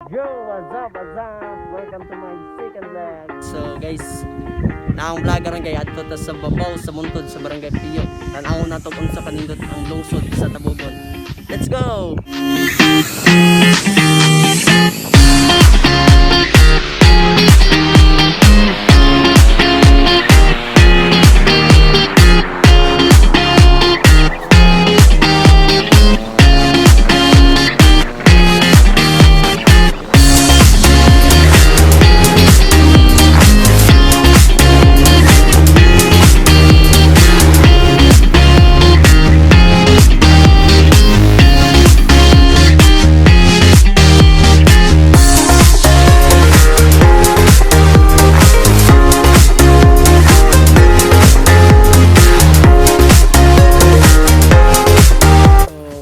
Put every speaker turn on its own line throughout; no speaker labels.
Yo, what's up, what's up? Welcome to my second vlog. So guys, naang vlogger ang gaya ato ta sa babaw sa muntod sa barangay Pio. Tanaw na to kung sa kanindot ang lungsod sa Tabugon. Let's go!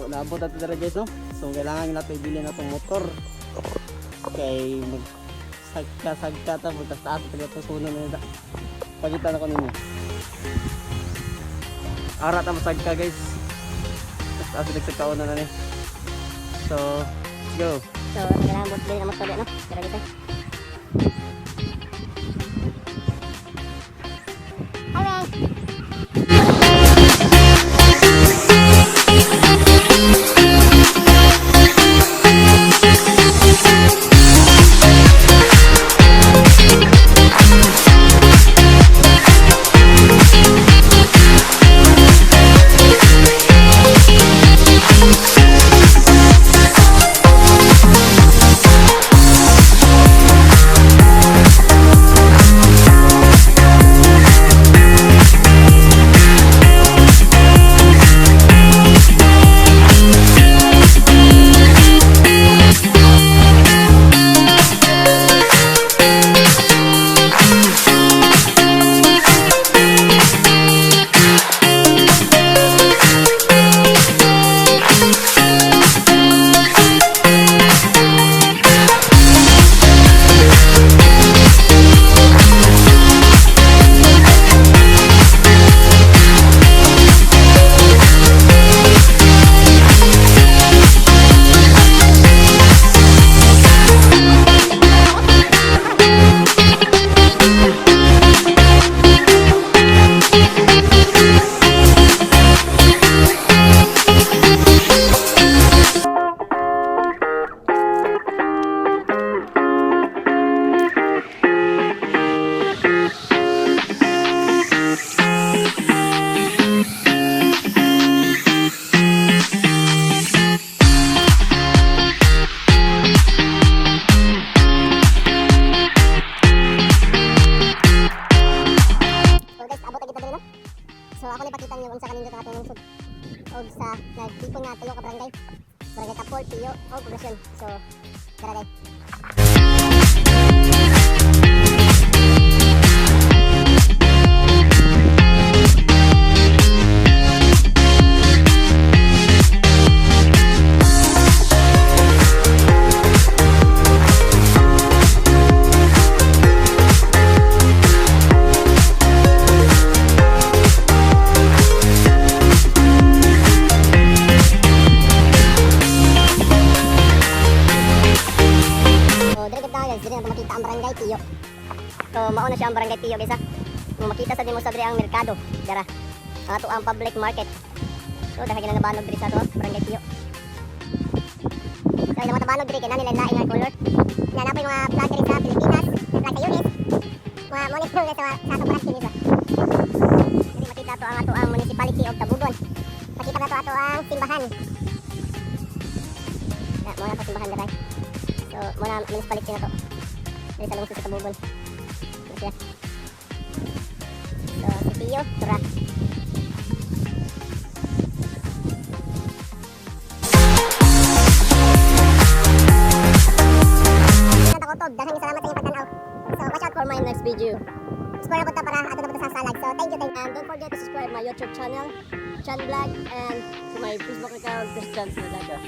Naabot natin dara guys, no? So kailangan natin ibili na itong motor. Okay, magsagka-sagka ta, butas taas ito susunan na nila. Pagitan ako ninyo. Ara ta masagka guys. Taas nagsagkaon na ni. So, let's go.
So, kailangan mo bilhin na motor no? Tara dito. So ako na ipakita niyo kung sa kanindot ang atong lungsod o sa nagtipon nga tulo ka barangay Kapol, Pio o Poblasyon. So tara guys. Dili na makita ang barangay Pio. So mao na siya ang barangay Pio guys ha. Mo makita sa dimo sa diri ang merkado. Dara. Ang ato ang public market. So dahil na nabanog diri sa to barangay Pio. So ila mo tabanog diri kay na nila lain nga color. Nanapay mga vlog diri sa Pilipinas, like unit. Mga monitor sa ato barangay nila. Diri makita to ang ato ang municipality of Tabugon. Makita na to ato ang simbahan. Na mo na to simbahan diri. So mo na municipality na to. Dari sa lungsod sa Tabugon. Ito siya. So, si Pio, tura. Daghang salamat sa inyong pagtanaw. So, watch out for my next video. Subscribe na para ato na sa salag. So, thank you.
And don't forget to subscribe my YouTube channel, Chan Vlog, and to my Facebook account, Christian Salaga.